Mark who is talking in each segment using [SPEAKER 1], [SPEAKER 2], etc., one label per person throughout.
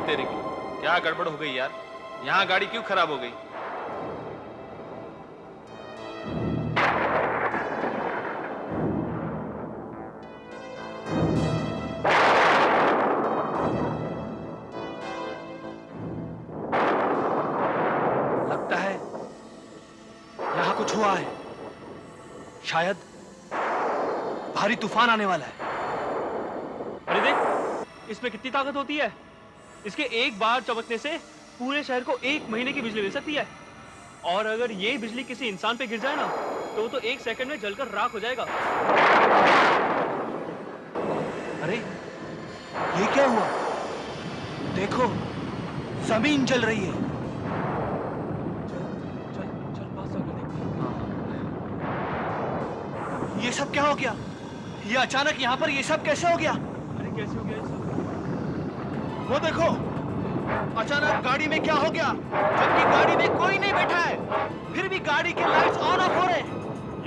[SPEAKER 1] तेरे की, क्या गड़बड़ हो गई यार? यहाँ गाड़ी क्यों खराब हो गई?
[SPEAKER 2] लगता है यहाँ कुछ हुआ है। शायद भारी तूफान आने वाला है।
[SPEAKER 3] अरे देख, इसमें कितनी ताकत होती है। इसके एक बार चमकने से पूरे शहर को 1 महीने की बिजली मिल सकती है। और अगर ये बिजली किसी इंसान पे गिर जाए ना, तो वो तो 1 सेकंड में जलकर राख हो जाएगा।
[SPEAKER 2] अरे ये क्या हुआ? देखो, जमीन जल रही है।
[SPEAKER 3] चल चल पास जाकर देखते हैं।
[SPEAKER 2] ये सब क्या हो गया? ये अचानक यहाँ पर ये सब कैसे हो गया?
[SPEAKER 3] अरे कैसे हो गया ये सब?
[SPEAKER 2] वो देखो, अचानक गाड़ी में क्या हो गया? जबकि गाड़ी में कोई नहीं बैठा है, फिर भी गाड़ी के लाइट्स ऑन ऑफ हो रहे हैं।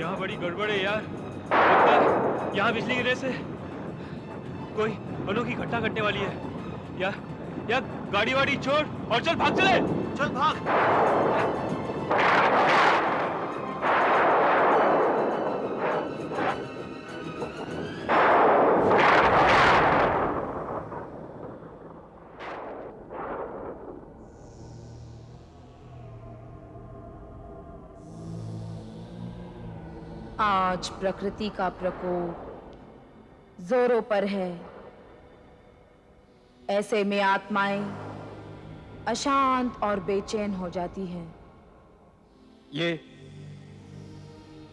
[SPEAKER 3] यहाँ बड़ी गड़बड़ है यार। लगता है यहाँ बिजली गिरने से कोई अनोखी घटना घटने वाली है। या गाड़ी वाड़ी छोड़ और चल, भाग चले।
[SPEAKER 2] चल भाग।
[SPEAKER 4] आज प्रकृति का प्रकोप जोरों पर है। ऐसे में आत्माएं अशांत और बेचैन हो जाती हैं।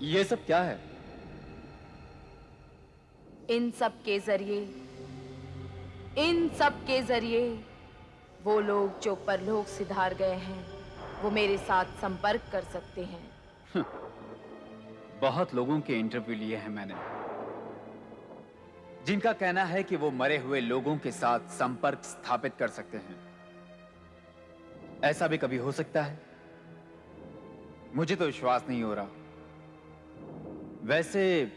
[SPEAKER 5] ये सब क्या है?
[SPEAKER 4] इन सब के जरिए वो लोग जो परलोक सिधार गए हैं, वो मेरे साथ संपर्क कर सकते हैं।
[SPEAKER 5] बहुत लोगों के इंटरव्यू लिए हैं मैंने, जिनका कहना है कि वो मरे हुए लोगों के साथ संपर्क स्थापित कर सकते हैं। ऐसा भी कभी हो सकता है? मुझे तो विश्वास नहीं हो रहा। वैसे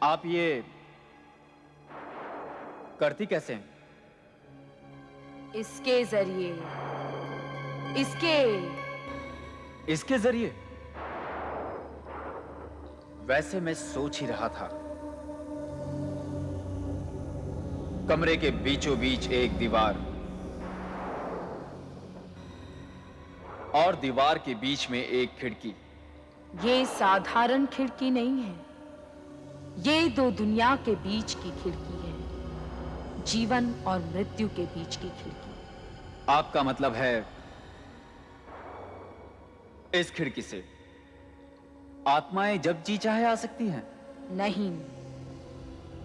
[SPEAKER 5] आप ये करती कैसे हैं?
[SPEAKER 4] इसके
[SPEAKER 5] जरिए? वैसे मैं सोच ही रहा था, कमरे के बीचों बीच एक दीवार और दीवार के बीच में एक खिड़की।
[SPEAKER 4] ये साधारण खिड़की नहीं है, ये दो दुनिया के बीच की खिड़की है, जीवन और मृत्यु के बीच की खिड़की।
[SPEAKER 5] आपका मतलब है इस खिड़की से आत्माएं जब जी चाहे आ सकती हैं?
[SPEAKER 4] नहीं,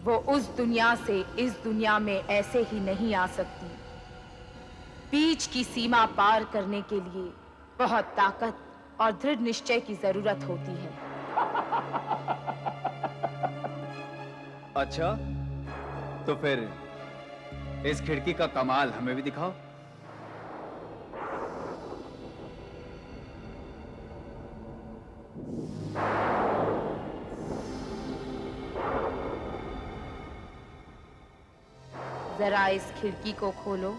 [SPEAKER 4] वो उस दुनिया से इस दुनिया में ऐसे ही नहीं आ सकती। बीच की सीमा पार करने के लिए बहुत ताकत और दृढ़ निश्चय की जरूरत होती है।
[SPEAKER 5] अच्छा, तो फिर इस खिड़की का कमाल हमें भी दिखाओ।
[SPEAKER 4] जरा इस खिड़की को खोलो।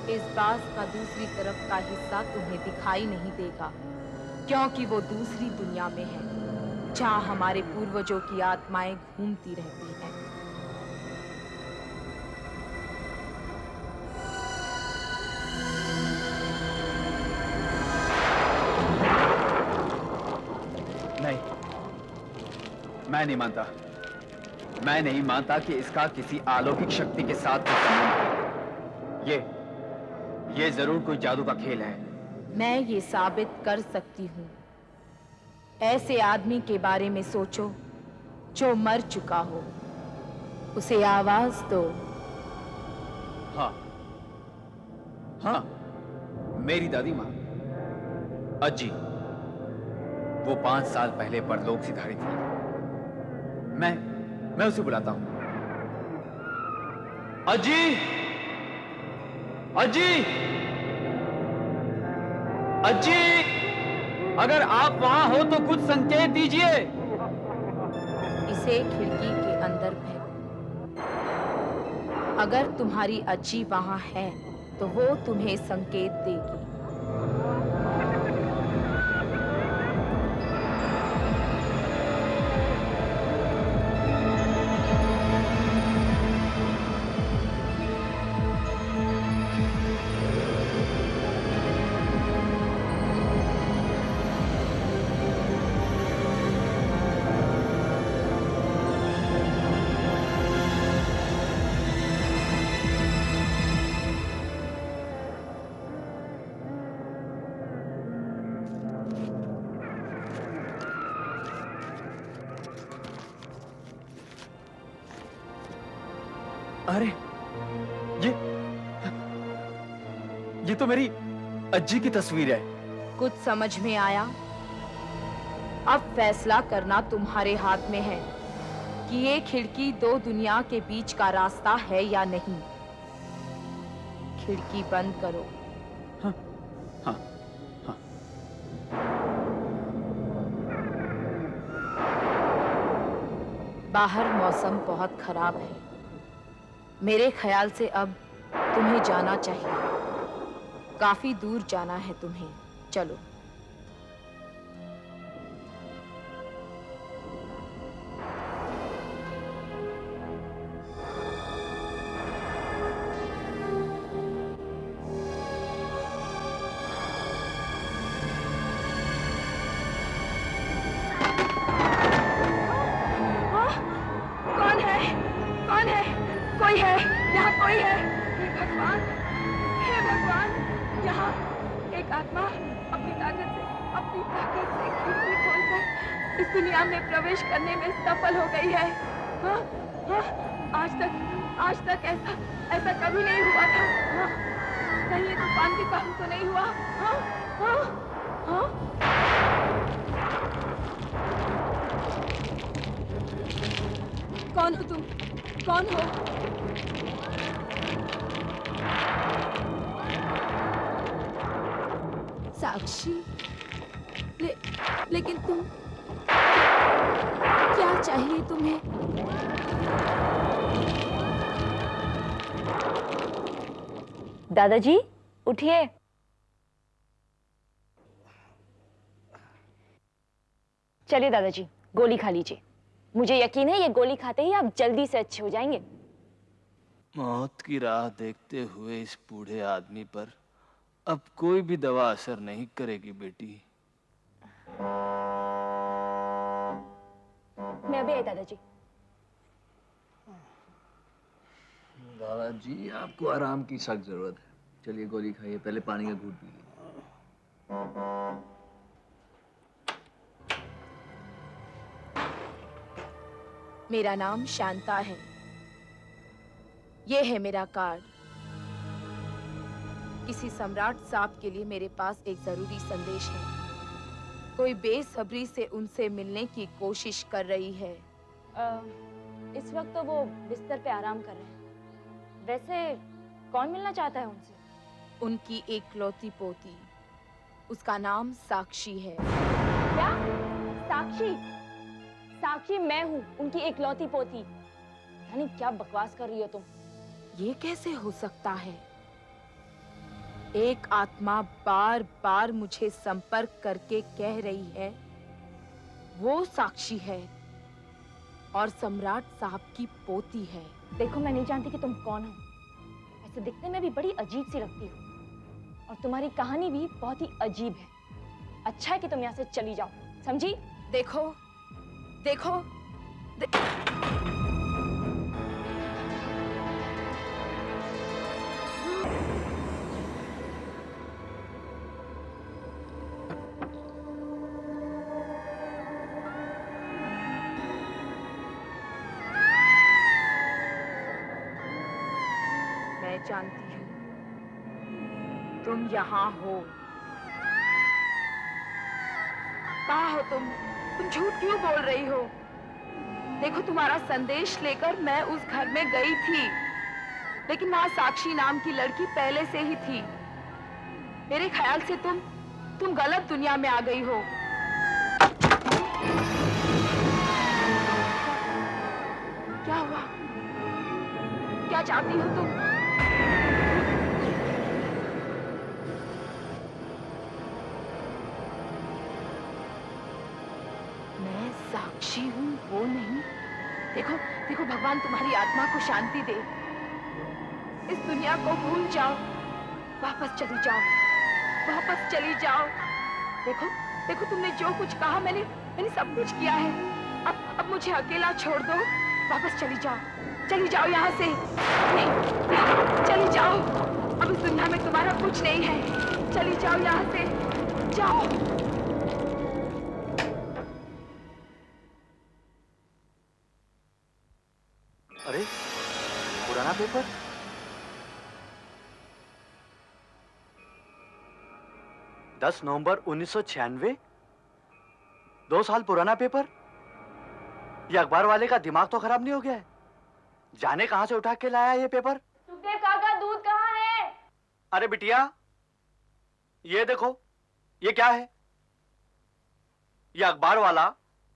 [SPEAKER 4] इस बास का दूसरी तरफ का हिस्सा तुम्हें दिखाई नहीं देगा, क्योंकि वो दूसरी दुनिया में है, जहां हमारे पूर्वजों की आत्माएं घूमती रहती हैं।
[SPEAKER 5] नहीं, मैं नहीं मानता। मैं नहीं मानता कि इसका किसी अलौकिक शक्ति के साथ कोई संबंध है। ये जरूर कोई जादू का खेल है।
[SPEAKER 4] मैं ये साबित कर सकती हूँ। ऐसे आदमी के बारे में सोचो जो मर चुका हो, उसे आवाज दो।
[SPEAKER 5] हाँ, मेरी दादी माँ अज्जी, वो 5 साल पहले परलोक सिधारी थी। मैं उसे बुलाता हूं।
[SPEAKER 3] अजी, अजी, अजी,
[SPEAKER 5] अगर आप वहां हो तो कुछ संकेत दीजिए।
[SPEAKER 4] इसे खिड़की के अंदर फेंको। अगर तुम्हारी अज्जी वहां है तो वो तुम्हें संकेत देगी।
[SPEAKER 5] अरे ये तो मेरी अज्जी की तस्वीर है।
[SPEAKER 4] कुछ समझ में आया? अब फैसला करना तुम्हारे हाथ में है कि ये खिड़की दो दुनिया के बीच का रास्ता है या नहीं। खिड़की बंद करो।
[SPEAKER 5] हाँ, हाँ, हाँ।
[SPEAKER 4] बाहर मौसम बहुत खराब है। मेरे ख्याल से अब तुम्हें जाना चाहिए। काफी दूर जाना है तुम्हें। चलो। कौन है? कौन है? कोई है? यहाँ कोई है? हे भगवान, हे भगवान! यहाँ एक आत्मा अपनी ताकत से खिड़की खोलकर इस दुनिया में प्रवेश करने में सफल हो गई है। हाँ, हाँ, आज तक ऐसा कभी नहीं हुआ था। हाँ, कहीं ये तूफान के कारण तो नहीं हुआ? हाँ, हाँ, हाँ। कौन हो तुम? कौन हो? साक्षी, लेकिन तुम क्या चाहिए तुम्हें?
[SPEAKER 6] दादाजी उठिए। चलिए दादाजी, गोली खा लीजिए। मुझे यकीन है ये गोली खाते ही आप जल्दी से अच्छे हो जाएंगे।
[SPEAKER 1] मौत की राह देखते हुए इस बूढ़े आदमी पर अब कोई भी दवा असर नहीं करेगी बेटी।
[SPEAKER 6] मैं अभी आई दादाजी।
[SPEAKER 2] दादाजी, आपको आराम की सख्त जरूरत है। चलिए गोली खाइए, पहले पानी का घूंट पी लीजिए।
[SPEAKER 4] मेरा नाम शांता है। ये है मेरा कार्ड। किसी सम्राट साहब के लिए मेरे पास एक जरूरी संदेश है। कोई बेसब्री से उनसे मिलने की कोशिश कर रही है।
[SPEAKER 6] इस वक्त तो वो बिस्तर पे आराम कर रहे हैं। वैसे कौन मिलना चाहता है उनसे?
[SPEAKER 4] उनकी एकलौती पोती, उसका नाम साक्षी है।
[SPEAKER 6] क्या? साक्षी? साक्षी मैं हूँ, उनकी एकलौती पोती। यानी क्या बकवास कर रही हो तुम?
[SPEAKER 4] ये कैसे हो सकता है? एक आत्मा बार बार मुझे संपर्क करके कह रही है वो साक्षी है और सम्राट साहब की पोती है।
[SPEAKER 6] देखो, मैं नहीं जानती कि तुम कौन हो। ऐसे दिखने में भी बड़ी अजीब सी लगती हो और तुम्हारी कहानी भी बहुत ही अजीब है। अच्छा है कि तुम यहाँ से चली जाओ, समझी?
[SPEAKER 4] देखो, देखो, मैं जानती हूँ तुम यहाँ हो। कहाँ हो तुम? तुम झूठ क्यों बोल रही हो? देखो, तुम्हारा संदेश लेकर मैं उस घर में गई थी, लेकिन वहां साक्षी नाम की लड़की पहले से ही थी। मेरे ख्याल से तुम गलत दुनिया में आ गई हो। क्या हुआ? क्या चाहती हो तुम? मैं साक्षी हूँ, वो नहीं। देखो देखो, भगवान तुम्हारी आत्मा को शांति दे। इस दुनिया को भूल जाओ, वापस चली जाओ, वापस चली जाओ। देखो देखो, तुमने जो कुछ कहा, मैंने सब कुछ किया है। अब मुझे अकेला छोड़ दो, वापस चली जाओ यहाँ से। नहीं, चली जाओ। अब इस दुनिया में तुम्हारा कुछ नहीं है। चली जाओ यहाँ से, जाओ।
[SPEAKER 2] अरे, पुराना पेपर। दस नवंबर 1996। 2 साल पुराना पेपर। ये अखबार वाले का दिमाग तो खराब नहीं हो गया है? जाने कहां से उठा के लाया ये पेपर।
[SPEAKER 6] सुखदेव काका, दूध कहाँ है?
[SPEAKER 2] अरे बिटिया, ये देखो, ये क्या है? ये अखबार वाला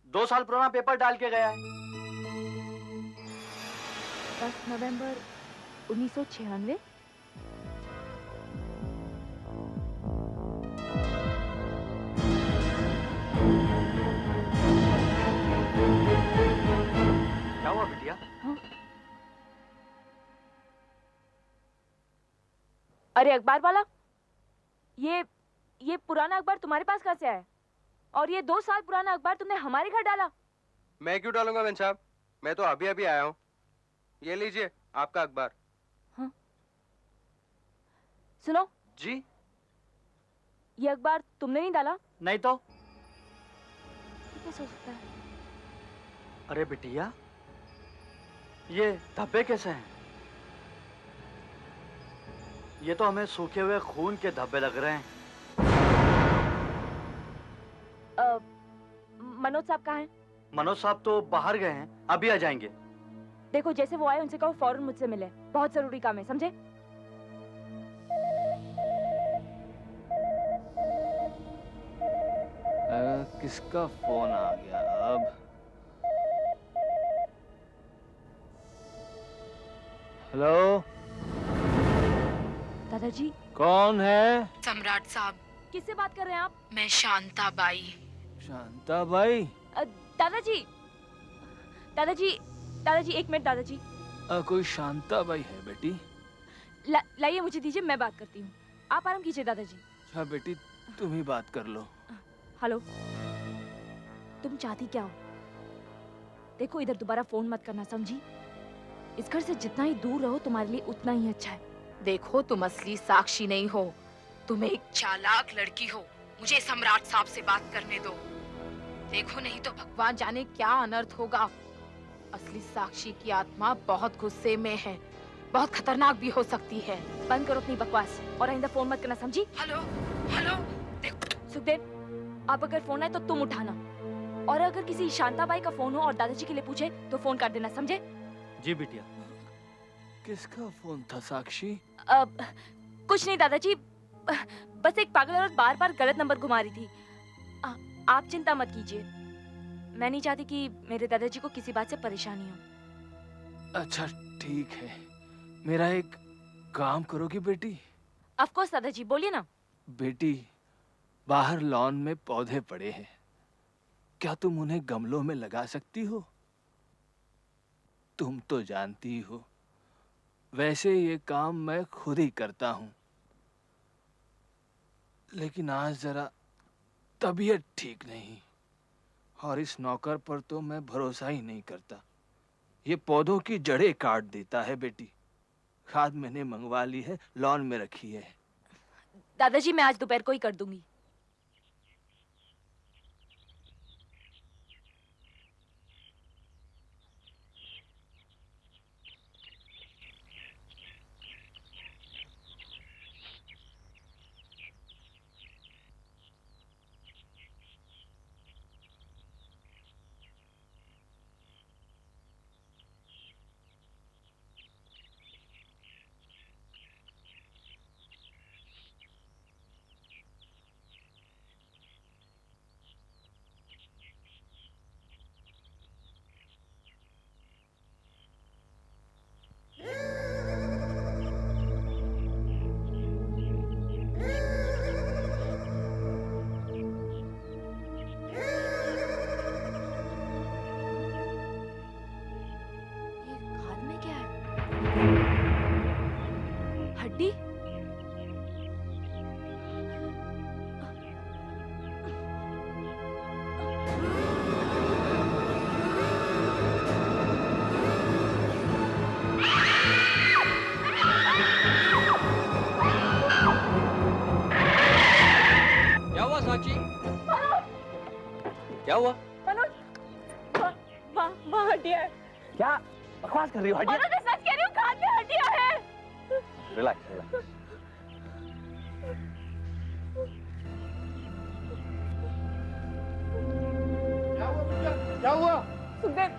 [SPEAKER 2] 2 साल पुराना पेपर डाल के गया है।
[SPEAKER 6] 10 नवंबर 1996।
[SPEAKER 2] क्या हुआ बिटिया?
[SPEAKER 6] अरे अखबार वाला, ये पुराना अखबार तुम्हारे पास कहाँ से आया? और ये 2 साल पुराना अखबार तुमने हमारे घर डाला?
[SPEAKER 7] मैं क्यों डालूंगा बेन साहब, मैं तो अभी अभी आया हूँ। ये लीजिए आपका अखबार।
[SPEAKER 6] हाँ? सुनो,
[SPEAKER 2] जी?
[SPEAKER 6] ये अखबार तुमने नहीं डाला?
[SPEAKER 2] नहीं तो?
[SPEAKER 6] ये कैसे हो सकता है?
[SPEAKER 2] अरे बिटिया, ये धब्बे कैसे हैं? ये तो हमें सूखे हुए खून के धब्बे लग रहे हैं।
[SPEAKER 6] मनोज साहब कहाँ हैं?
[SPEAKER 2] मनोज साहब तो बाहर गए हैं, अभी आ जाएंगे।
[SPEAKER 6] देखो, जैसे वो आए उनसे कहो फौरन मुझसे मिले, बहुत जरूरी काम है, समझे?
[SPEAKER 1] किसका फोन आ गया अब? हेलो,
[SPEAKER 6] दादाजी।
[SPEAKER 1] कौन है?
[SPEAKER 4] सम्राट साहब,
[SPEAKER 6] किससे बात कर रहे हैं आप?
[SPEAKER 4] मैं शांता बाई।
[SPEAKER 1] शांता बाई?
[SPEAKER 6] दादाजी, दादाजी, दादाजी, एक मिनट दादाजी।
[SPEAKER 1] कोई शांता बाई है बेटी?
[SPEAKER 6] लाइए, मुझे दीजिए, मैं बात करती हूँ। आप आराम कीजिए दादाजी।
[SPEAKER 1] अच्छा बेटी, तुम ही बात कर लो।
[SPEAKER 6] हेलो, तुम चाहती क्या हो? देखो, इधर दोबारा फोन मत करना, समझी? इस घर से जितना ही दूर रहो तुम्हारे लिए उतना ही अच्छा है।
[SPEAKER 4] देखो, तुम असली साक्षी नहीं हो, तुम एक चालाक लड़की हो। मुझे सम्राट साहब से बात करने दो। देखो, नहीं तो भगवान जाने क्या अनर्थ होगा। असली साक्षी की आत्मा बहुत गुस्से में है, बहुत खतरनाक भी हो सकती है।
[SPEAKER 6] बंद करो अपनी बकवास और आइंदा फोन मत करना, समझी?
[SPEAKER 4] हेलो हेलो,
[SPEAKER 6] सुखदेव, आप अगर फोन आए तो तुम उठाना, और अगर किसी शांताबाई का फोन हो और दादाजी के लिए पूछे तो फोन कर देना, समझे?
[SPEAKER 2] जी बिटिया।
[SPEAKER 1] किसका फोन था साक्षी?
[SPEAKER 6] कुछ नहीं दादाजी, बस एक पागल औरत बार बार गलत नंबर घुमा रही थी। आप चिंता मत कीजिए, मैं नहीं चाहती कि मेरे दादाजी को किसी बात से परेशानी हो।
[SPEAKER 1] अच्छा ठीक है, मेरा एक काम करोगी बेटी?
[SPEAKER 6] ऑफ कोर्स दादाजी, बोलिए ना।
[SPEAKER 1] बेटी, बाहर लॉन में पौधे पड़े हैं, क्या तुम उन्हें गमलों में लगा सकती हो? तुम तो जानती हो, वैसे ये काम मैं खुद ही करता हूं, लेकिन आज जरा तबीयत ठीक नहीं, और इस नौकर पर तो मैं भरोसा ही नहीं करता। ये पौधों की जड़ें काट देता है बेटी। खाद मैंने मंगवा ली है, लॉन में रखी है।
[SPEAKER 6] दादाजी, मैं आज दोपहर को ही कर दूंगी।
[SPEAKER 8] क्या हुआ?
[SPEAKER 6] मनोज वहाँ हड्डियाँ है।
[SPEAKER 8] क्या बकवास कर रही हो?
[SPEAKER 6] मनोज मैं सच कह रही हूँ, कान में हड्डियाँ है।
[SPEAKER 8] Relax relax.
[SPEAKER 2] क्या हुआ?
[SPEAKER 6] सुखदेव,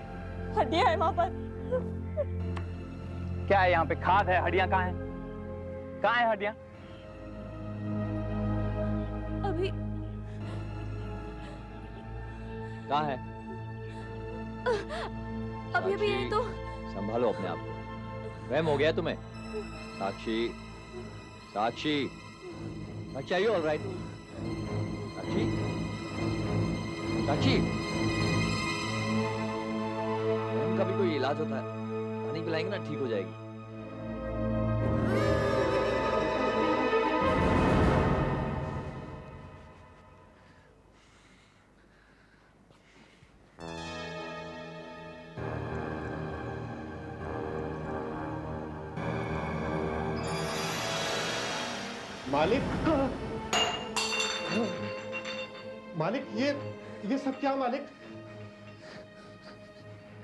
[SPEAKER 6] हड्डियाँ है वहाँ पर।
[SPEAKER 5] क्या है यहाँ पे? खाद है? हड्डियां कहाँ हैं? कहाँ है हड्डियां?
[SPEAKER 6] अभी
[SPEAKER 8] कहाँ है?
[SPEAKER 6] अभी अभी यही तो।
[SPEAKER 8] संभालो अपने आप को। वहम हो गया तुम्हें? साक्षी, साक्षी, साक्षी, आर यू ऑल राइट? साक्षी, साक्षी, वहम का भी कोई इलाज होता है। पानी पिलाएंगे ना, ठीक हो जाएगी।
[SPEAKER 9] मालिक, मालिक ये सब क्या मालिक?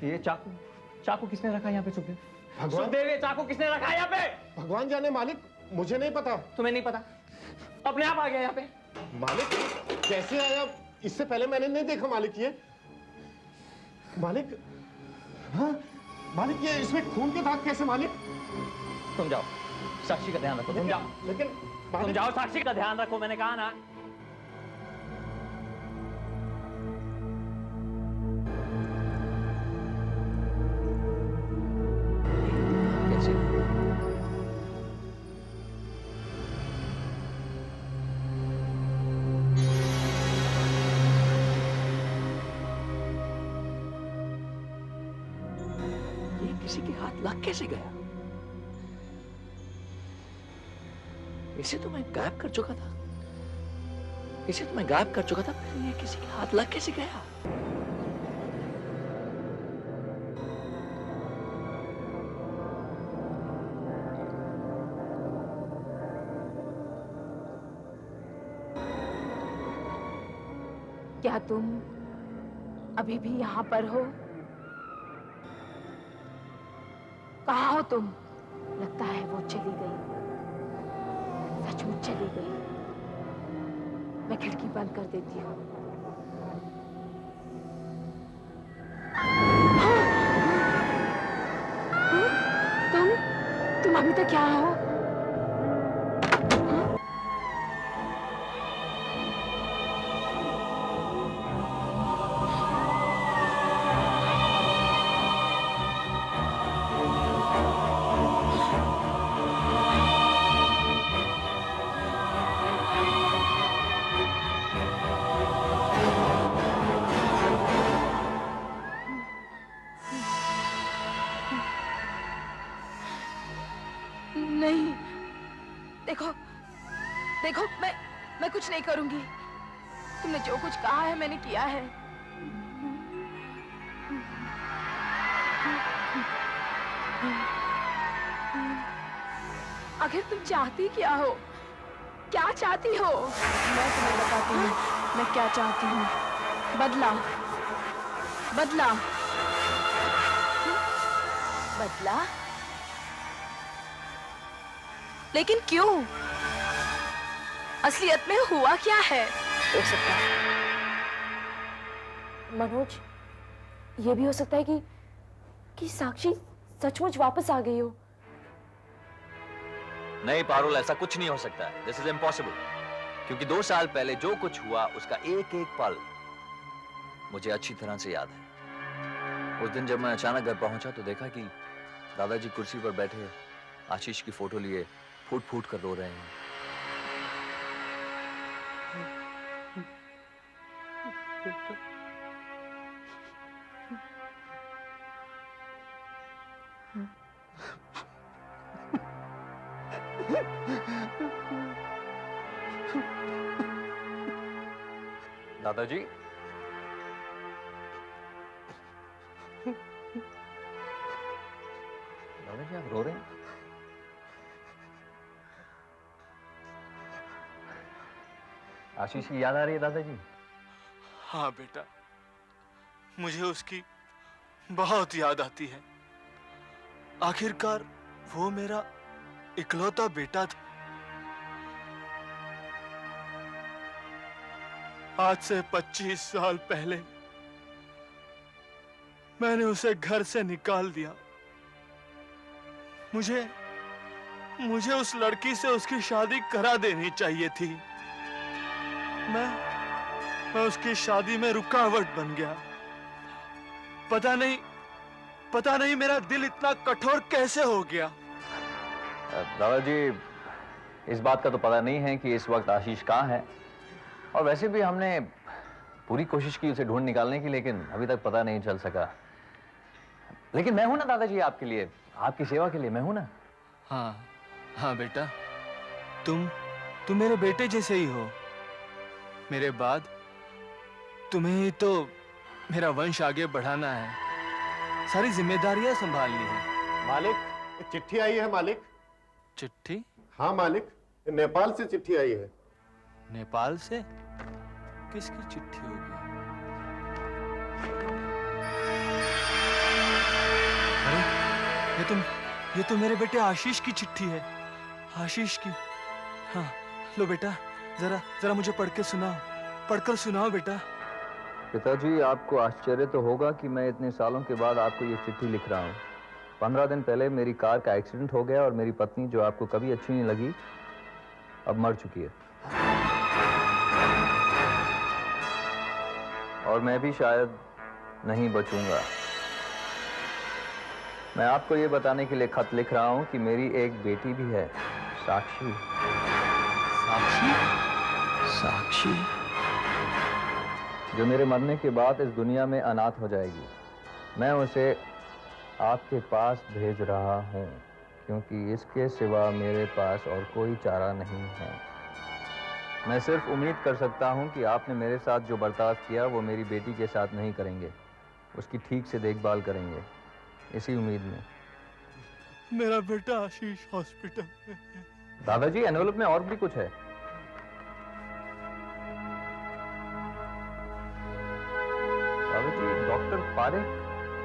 [SPEAKER 5] ये चाकू, चाकू किसने रखा यहाँ पे? सुखदेव,
[SPEAKER 9] भगवान,
[SPEAKER 5] सुखदेव, ये चाकू किसने रखा है यहाँ पे?
[SPEAKER 9] भगवान जाने मालिक, मुझे नहीं पता।
[SPEAKER 5] तुम्हें नहीं पता? अपने आप आ गया यहाँ पे।
[SPEAKER 9] मालिक कैसे आया? इससे पहले मैंने नहीं देखा मालिक ये। मालिक, हाँ मालिक, ये इसमें खून के दाग कैसे मालिक?
[SPEAKER 5] तुम जाओ, साक्षी का ध्यान रखो। तुम जाओ,
[SPEAKER 9] लेकिन
[SPEAKER 5] तुम
[SPEAKER 9] मालिक,
[SPEAKER 5] जाओ, साक्षी का ध्यान रखो, मैंने कहा ना।
[SPEAKER 8] कैसे? ये किसी के हाथ लग कैसे गया? इसे तो मैं गायब कर चुका था। इसे तो मैं गायब कर चुका था, फिर ये किसी के हाथ लग कैसे गया?
[SPEAKER 4] क्या तुम अभी भी यहाँ पर हो? कहाँ हो तुम? लगता है वो चली गई, सचमुच चली गई। मैं खिड़की बंद कर देती हूँ। तुम अभी तक यहाँ हो? नहीं, देखो देखो, मैं कुछ नहीं करूंगी। तुमने जो कुछ कहा है मैंने किया है। आखिर तुम चाहती क्या हो? क्या चाहती हो? मैं तुम्हें बताती हूँ मैं क्या चाहती हूँ। बदला, बदला, बदला। लेकिन क्यों? असलियत में हुआ क्या है?
[SPEAKER 6] हो सकता है मनोज, ये भी हो सकता है कि साक्षी सचमुच वापस आ गई हो।
[SPEAKER 8] नहीं पारुल, ऐसा कुछ नहीं हो सकता है। This is impossible. क्योंकि 2 साल पहले जो कुछ हुआ उसका एक एक पल मुझे अच्छी तरह से याद है। उस दिन जब मैं अचानक घर पहुंचा तो देखा कि दादाजी कुर्सी पर बैठे आशीष की फोटो लिए फूट फूट कर रो रहे हैं। दादाजी, दादाजी आप रो रहे हैं? आशीष की याद आ रही है दादाजी?
[SPEAKER 1] हाँ बेटा, मुझे उसकी बहुत याद आती है। आखिरकार वो मेरा इकलौता बेटा था। आज से 25 साल पहले मैंने उसे घर से निकाल दिया। मुझे उस लड़की से उसकी शादी करा देनी चाहिए थी। मैं उसकी शादी में रुकावट बन गया। पता नहीं मेरा दिल इतना कठोर कैसे हो गया।
[SPEAKER 8] दादाजी, इस बात का तो पता नहीं है कि इस वक्त आशीष कहाँ है, और वैसे भी हमने पूरी कोशिश की उसे ढूंढ निकालने की, लेकिन अभी तक पता नहीं चल सका। लेकिन मैं हूं ना दादाजी, आपके लिए, आपकी सेवा के लिए मैं हूं ना।
[SPEAKER 1] हाँ बेटा, तुम मेरे बेटे जैसे ही हो। मेरे बाद तुम्हें ही तो मेरा वंश आगे बढ़ाना है, सारी जिम्मेदारियां संभालनी है।
[SPEAKER 9] मालिक, एक चिट्ठी आई है मालिक।
[SPEAKER 1] चिट्ठी?
[SPEAKER 9] हाँ मालिक, नेपाल से चिट्ठी आई है।
[SPEAKER 1] नेपाल से? किसकी चिट्ठी होगी? अरे ये तो मेरे बेटे आशीष की चिट्ठी है। आशीष की। हाँ लो बेटा, जरा मुझे पढ़कर सुनाओ बेटा।
[SPEAKER 8] पिताजी, आपको आश्चर्य तो होगा कि मैं इतने सालों के बाद आपको ये चिट्ठी लिख रहा हूँ। 15 दिन पहले मेरी कार का एक्सीडेंट हो गया और मेरी पत्नी, जो आपको कभी अच्छी नहीं लगी, अब मर चुकी है। और मैं भी शायद नहीं बचूंगा। मैं आपको ये बताने के लिए खत लिख रहा हूँ कि मेरी एक बेटी भी है, साक्षी।
[SPEAKER 1] साक्षी?
[SPEAKER 8] जो मेरे मरने के बाद इस दुनिया में अनाथ हो जाएगी। मैं उसे आपके पास भेज रहा हूँ, क्योंकि इसके सिवा मेरे पास और कोई चारा नहीं है। मैं सिर्फ उम्मीद कर सकता हूँ कि आपने मेरे साथ जो बर्ताव किया वो मेरी बेटी के साथ नहीं करेंगे, उसकी ठीक से देखभाल करेंगे, इसी उम्मीद में।
[SPEAKER 1] मेरा बेटा आशीष हॉस्पिटल में है।
[SPEAKER 8] दादाजी, एनवेलप में और भी कुछ है। दादाजी, डॉक्टर पारेख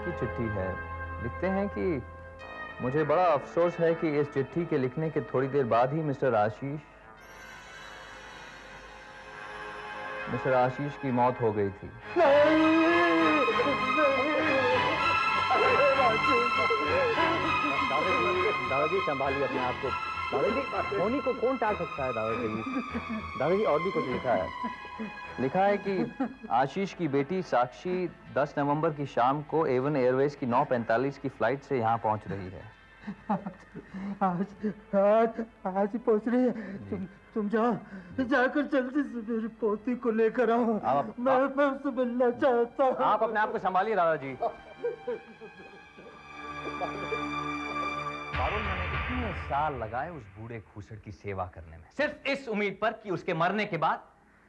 [SPEAKER 8] की चिट्ठी है। लिखते हैं कि मुझे बड़ा अफसोस है कि इस चिट्ठी के लिखने के थोड़ी देर बाद ही मिस्टर आशीष की मौत हो गई थी। दादाजी संभालिए अपने आप को। दादाजी, होनी को कौन टाल सकता है दादाजी, और भी कुछ लिखा है कि आशीष की बेटी साक्षी 10 नवंबर की शाम को एवन एयरवेज की 9:45 की फ्लाइट से यहाँ पहुँच रही है।
[SPEAKER 10] आज पहुँच रही है। तुम जाकर जल्दी से मेरी पोती को लेकर आओ। मैं उससे मिलना चाहता हूँ।
[SPEAKER 8] आप अपने आप को संभालिए दादाजी। पारुल, मैंने इतने साल लगाए उस बूढ़े खूसड़ की सेवा करने में, सिर्फ इस उम्मीद पर कि उसके मरने के बाद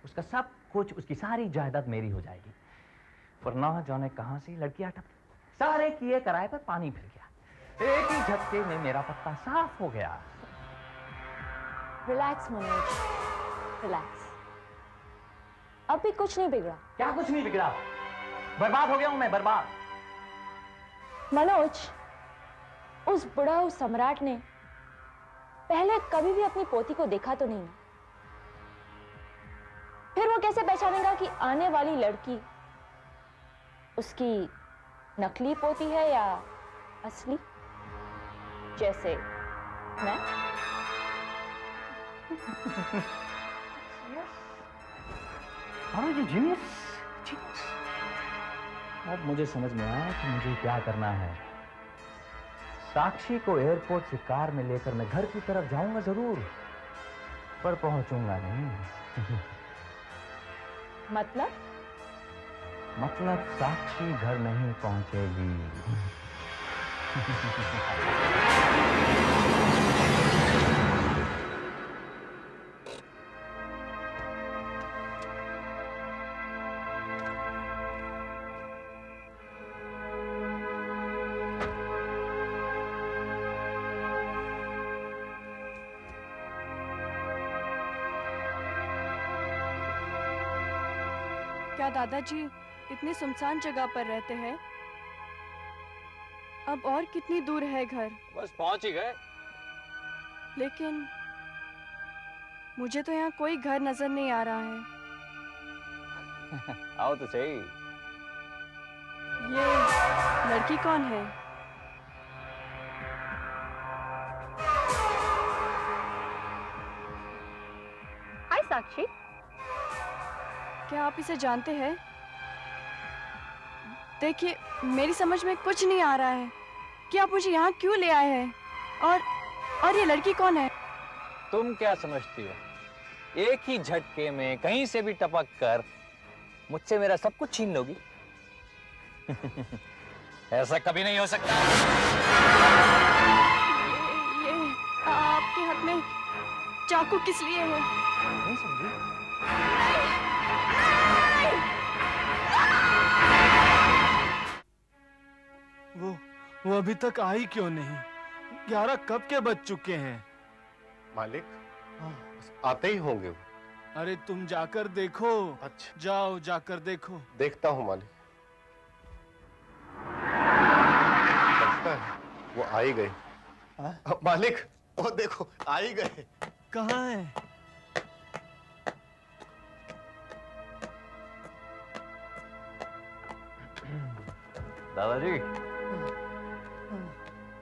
[SPEAKER 8] उसका सब कुछ, उसकी सारी जायदाद मेरी हो जाएगी। पर ना जाने कहां से लड़कियां टप, सारे किए कराए पर पानी फिर गया। एक ही झटके में मेरा पत्ता साफ हो गया।
[SPEAKER 6] Relax Manoj, relax. अब भी कुछ नहीं बिगड़ा।
[SPEAKER 8] क्या कुछ नहीं बिगड़ा? बर्बाद हो गया हूं मैं, बर्बाद।
[SPEAKER 6] मनोज, उस बुढ़ा, उस सम्राट ने पहले कभी भी अपनी पोती को देखा तो नहीं ना। फिर वो कैसे पहचानेगा कि आने वाली लड़की उसकी नकली पोती है या असली? जैसे मैं।
[SPEAKER 8] अब मुझे समझ में आया कि मुझे क्या करना है। साक्षी को एयरपोर्ट से कार में लेकर मैं घर की तरफ जाऊंगा जरूर, पर पहुंचूंगा नहीं। मतलब साक्षी घर नहीं पहुंचेगी।
[SPEAKER 11] क्या दादाजी इतनी सुनसान जगह पर रहते हैं। अब और कितनी दूर है घर?
[SPEAKER 8] बस पहुंच ही गए।
[SPEAKER 11] लेकिन मुझे तो यहाँ कोई घर नजर नहीं आ रहा है।
[SPEAKER 8] आओ तो सही।
[SPEAKER 11] ये लड़की कौन है?
[SPEAKER 6] हाय साक्षी।
[SPEAKER 11] क्या आप इसे जानते हैं? देखिए, मेरी समझ में कुछ नहीं आ रहा है कि आप मुझे यहाँ क्यों ले आए हैं, और ये लड़की कौन है?
[SPEAKER 8] तुम क्या समझती हो, एक ही झटके में कहीं से भी टपक कर मुझसे मेरा सब कुछ छीन लोगी? ऐसा कभी नहीं हो सकता।
[SPEAKER 11] ये आपके हाथ में चाकू किस लिए है?
[SPEAKER 8] नहीं समझी?
[SPEAKER 1] वो अभी तक आई क्यों नहीं? 11 कब के बज चुके हैं?
[SPEAKER 9] मालिक बस आते ही होंगे वो।
[SPEAKER 1] अरे तुम जाकर देखो।
[SPEAKER 9] अच्छा
[SPEAKER 1] जाओ, जाकर देखो।
[SPEAKER 9] देखता हूँ मालिक। लगता है वो आ ही गए। मालिक वो देखो आ ही गए।
[SPEAKER 1] कहाँ है?
[SPEAKER 8] दादाजी,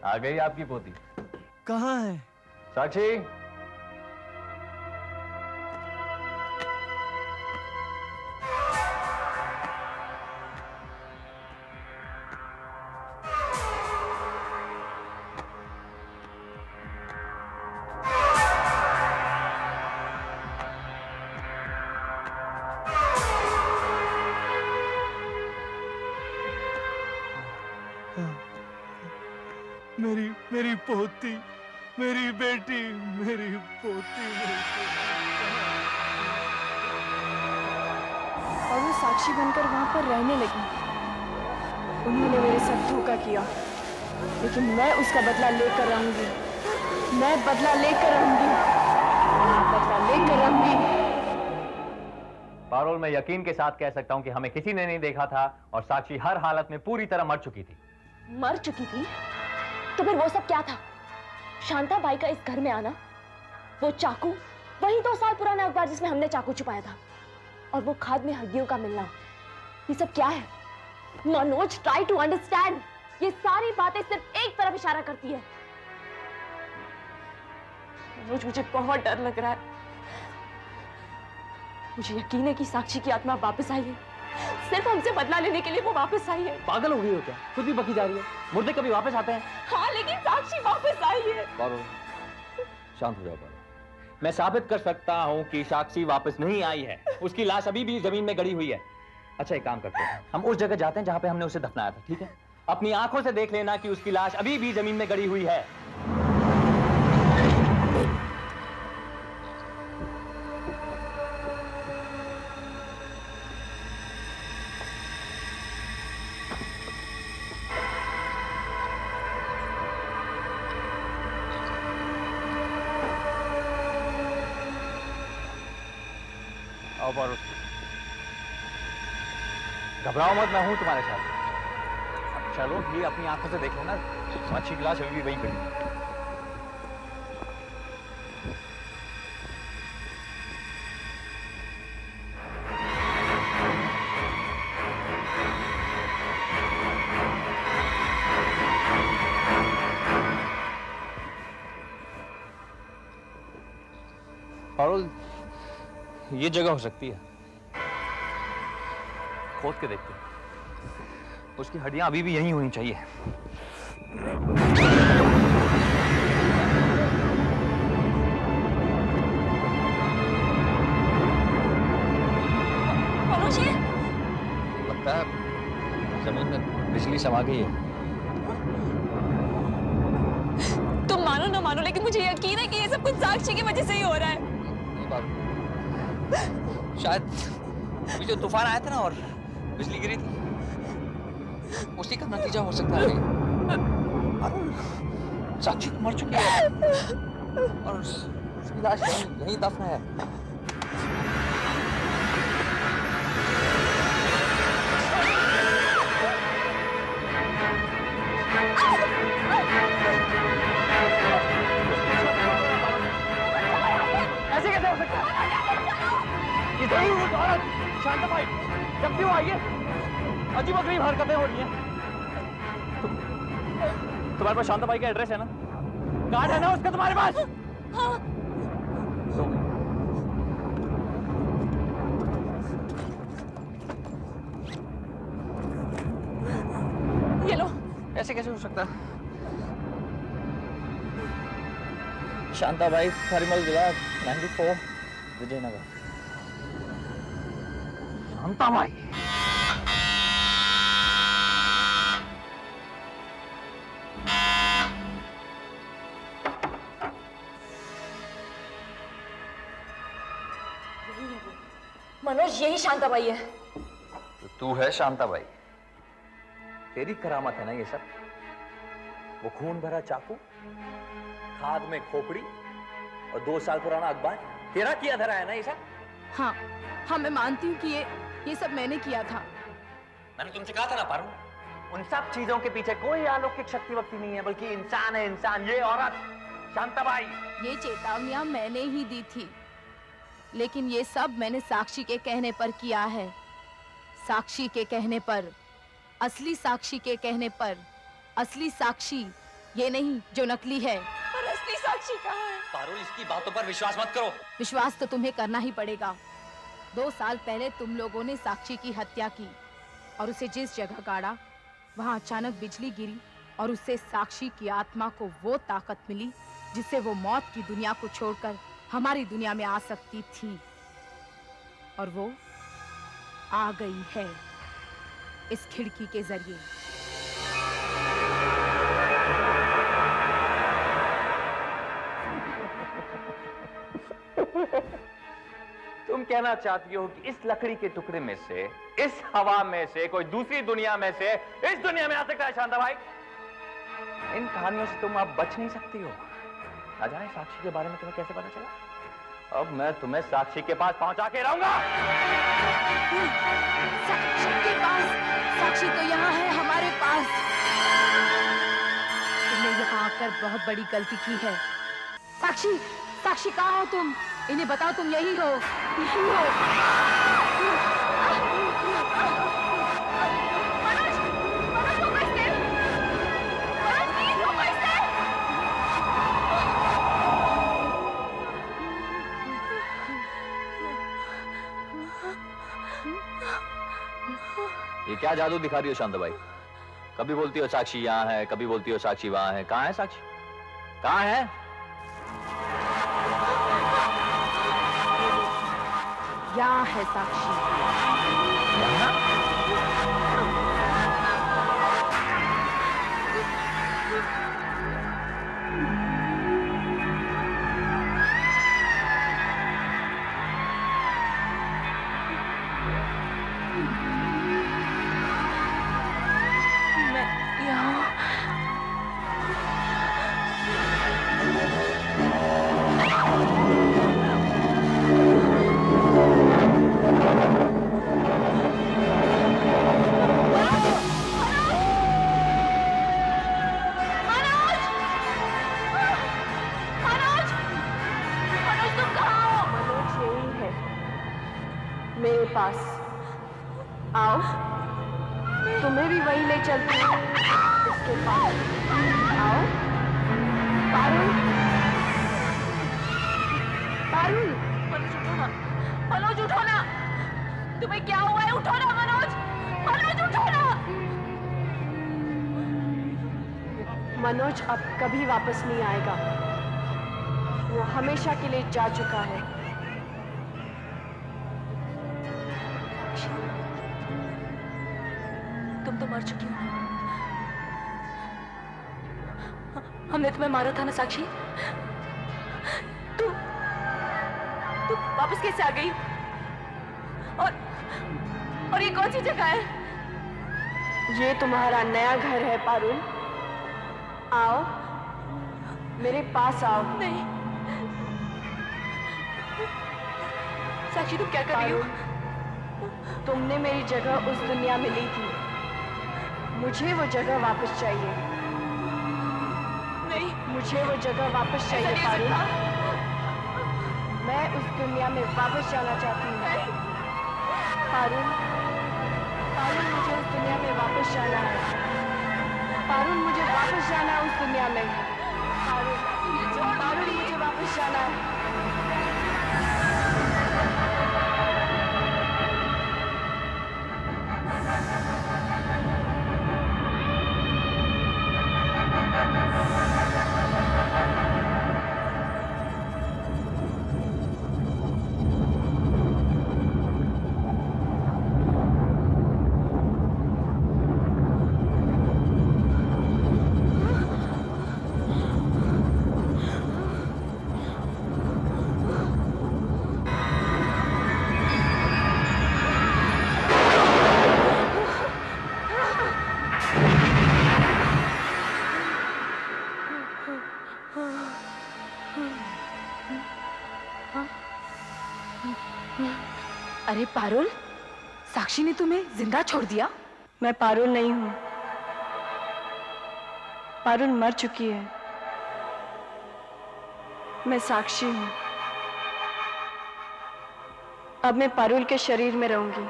[SPEAKER 8] आ गई आपकी पोती।
[SPEAKER 1] कहाँ है?
[SPEAKER 8] साक्षी,
[SPEAKER 1] मेरी पोती, मेरी बेटी, मेरी पोती,
[SPEAKER 11] और वो साक्षी बनकर वहां पर रहने लगी। उन्होंने मेरे साथ धोखा किया, लेकिन मैं उसका बदला लेकर रहूंगी। मैं बदला लेकर रहूंगी। बदला लेकर रहूंगी।
[SPEAKER 8] पारोल, मैं यकीन के साथ कह सकता हूं कि हमें किसी ने नहीं देखा था और साक्षी हर हालत में पूरी तरह मर चुकी थी।
[SPEAKER 6] मर चुकी थी? तो फिर वो सब क्या था? शांता बाई का इस घर में आना, वो चाकू, वही 2 साल पुराना अखबार जिसमें हमने चाकू छुपाया था, और वो खाद में हड्डियों का मिलना, ये सब क्या है? Manoj, try to understand. ये सारी बातें सिर्फ एक तरफ इशारा करती है। मनोज, मुझे बहुत डर लग रहा है। मुझे यकीन है कि साक्षी की आत्मा वापस आई है। सिर्फ हमसे बदला लेने के लिए वो वापस आई है।
[SPEAKER 3] पागल हो गई हो क्या? खुद भी बकी जा रही है। मुर्दे कभी वापस आते हैं?
[SPEAKER 6] हाँ, लेकिन साक्षी वापस आई है।
[SPEAKER 8] पारोल, शांत हो जाओ पारोल।
[SPEAKER 3] मैं साबित कर सकता हूँ कि साक्षी वापस नहीं आई है। उसकी लाश अभी भी जमीन में गड़ी हुई है। अच्छा, एक काम करते हैं, हम उस जगह जाते हैं जहाँ पे हमने उसे दफनाया था, ठीक है? अपनी आंखों से देख लेना कि उसकी लाश अभी भी जमीन में गड़ी हुई है। आओ पारोल, घबराओ मत, मैं हूं तुम्हारे साथ। अब चलो भी, अपनी आंखों से देख लेना, साक्षी की लाश अभी भी वहीं पड़ी है। पारोल, ये जगह हो सकती है। खोद के देखते हैं। उसकी हड्डियां अभी भी यहीं होनी चाहिए।
[SPEAKER 6] मनोज, ये
[SPEAKER 8] लगता है जमीन में बिजली समा गई है।
[SPEAKER 6] तुम मानो ना मानो, लेकिन मुझे यकीन है कि ये सब कुछ साक्षी की वजह से ही हो रहा है।
[SPEAKER 8] शायद अभी जो तूफान आया था ना और बिजली गिरी थी, उसी का नतीजा हो सकता है। साक्षी तो मर चुकी है और उसकी लाश यहीं दफन है।
[SPEAKER 3] कैसे हो सकता है? इधर ही उस औरत शांता भाई जब क्यों आई है? अजीब अजीब हरकतें हो रही हैं। तुम्हारे पास शांता भाई का एड्रेस है ना? कार्ड है ना उसका तुम्हारे पास?
[SPEAKER 6] हाँ।
[SPEAKER 3] ये लो। ऐसे कैसे हो सकता है? शांता भाई परिमल विला 94 विजयनगर। शांता भाई
[SPEAKER 6] मनोज यही शांता भाई है।
[SPEAKER 8] तो तू है शांता भाई? तेरी करामत है ना ये सब? वो खून भरा चाकू, खाद में खोपड़ी और 2 साल पुराना अखबार तेरा किया धरा है ना ये सब?
[SPEAKER 11] हाँ हाँ, मैं मानती हूँ कि ये सब मैंने किया था।
[SPEAKER 8] मैंने तुमसे कहा था ना पारुल, उन सब चीजों के पीछे कोई अलौकिक शक्ति वक्ति नहीं है, बल्कि इंसान है इंसान, ये औरत शांता भाई।
[SPEAKER 4] ये चेतावनियां मैंने ही दी थी, लेकिन ये सब मैंने साक्षी के कहने पर किया है। साक्षी के कहने पर, असली साक्षी के कहने पर। असली साक्षी ये नहीं जो नकली है।
[SPEAKER 6] और असली साक्षी कहाँ है?
[SPEAKER 8] पारुल, इसकी बातों पर विश्वास मत करो।
[SPEAKER 4] विश्वास तो तुम्हें करना ही पड़ेगा। 2 साल पहले तुम लोगों ने साक्षी की हत्या की और उसे जिस जगह गाड़ा, वहां अचानक बिजली गिरी और उससे साक्षी की आत्मा को वो ताकत मिली जिससे वो मौत की दुनिया को छोड़कर हमारी दुनिया में आ सकती थी, और वो आ गई है इस खिड़की के जरिए।
[SPEAKER 8] तुम कहना चाहती हो कि इस लकड़ी के टुकड़े में से, इस हवा में से, कोई दूसरी दुनिया में से इस दुनिया में आ सकता है शांता भाई? इन कहानियों से तुम अब बच नहीं सकती हो। ना जाने साक्षी के बारे में तुम्हें कैसे पता चला? अब मैं तुम्हें साक्षी के पास पहुंचा के रहूंगा।
[SPEAKER 4] साक्षी के पास? साक्षी तो यहाँ है हमारे पास। तुमने यहाँ आकर बहुत बड़ी गलती की है। साक्षी, साक्षी कहाँ हो तुम? इन्हें बताओ तुम यही हो, यही हो।
[SPEAKER 6] मनोज, मनोज रुको इससे। मनोज प्लीज रुको इससे।
[SPEAKER 8] ये क्या जादू दिखा रही हो शांता भाई? कभी बोलती हो साक्षी यहाँ है, कभी बोलती हो साक्षी वहां है। कहाँ है साक्षी? कहाँ है?
[SPEAKER 4] यहाँ है साक्षी।
[SPEAKER 6] मैं यहाँ
[SPEAKER 11] मेरे पास आओ, तुम्हें भी वहीं ले चलती हूँ, इसके पास आओ। पारुल, पारुल।
[SPEAKER 6] मनोज उठो ना, मनोज उठो ना। तुम्हें क्या हुआ है? उठो ना मनोज, मनोज उठो ना।
[SPEAKER 11] मनोज अब कभी वापस नहीं आएगा, वो हमेशा के लिए जा चुका है।
[SPEAKER 6] तुम तो मर चुकी हो। हमने तुम्हें मारा था ना साक्षी? तुम वापस कैसे आ गई? और ये कौन सी जगह है?
[SPEAKER 11] ये तुम्हारा नया घर है पारुल। आओ, मेरे पास आओ।
[SPEAKER 6] नहीं साक्षी, तुम क्या कर रही हो?
[SPEAKER 11] तुमने मेरी जगह उस दुनिया में ली थी, मुझे वो जगह वापस चाहिए।
[SPEAKER 6] नहीं,
[SPEAKER 11] मुझे वो जगह वापस चाहिए पारुल। मैं उस दुनिया में वापस जाना चाहती हूँ। पारुल, पारुल मुझे उस दुनिया में वापस जाना है। पारुल मुझे वापस जाना है उस दुनिया में। पारुल, पारुल मुझे वापस जाना है।
[SPEAKER 4] अरे पारुल, साक्षी ने तुम्हें जिंदा छोड़ दिया?
[SPEAKER 11] मैं पारुल नहीं हूँ। पारुल मर चुकी है। मैं साक्षी हूँ। अब मैं पारुल के शरीर में रहूंगी।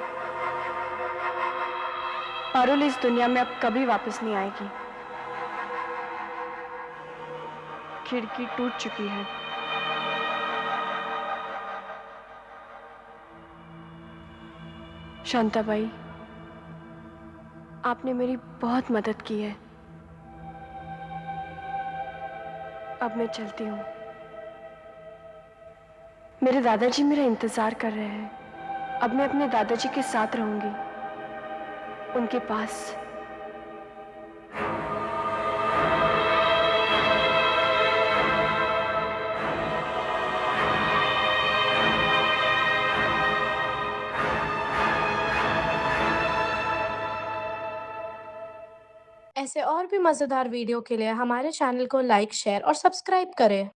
[SPEAKER 11] पारुल इस दुनिया में अब कभी वापस नहीं आएगी। खिड़की टूट चुकी है। शांताबाई, आपने मेरी बहुत मदद की है। अब मैं चलती हूँ। मेरे दादाजी मेरा इंतजार कर रहे हैं। अब मैं अपने दादाजी के साथ रहूंगी, उनके पास।
[SPEAKER 12] ऐसे और भी मज़ेदार वीडियो के लिए हमारे चैनल को लाइक, शेयर और सब्सक्राइब करें।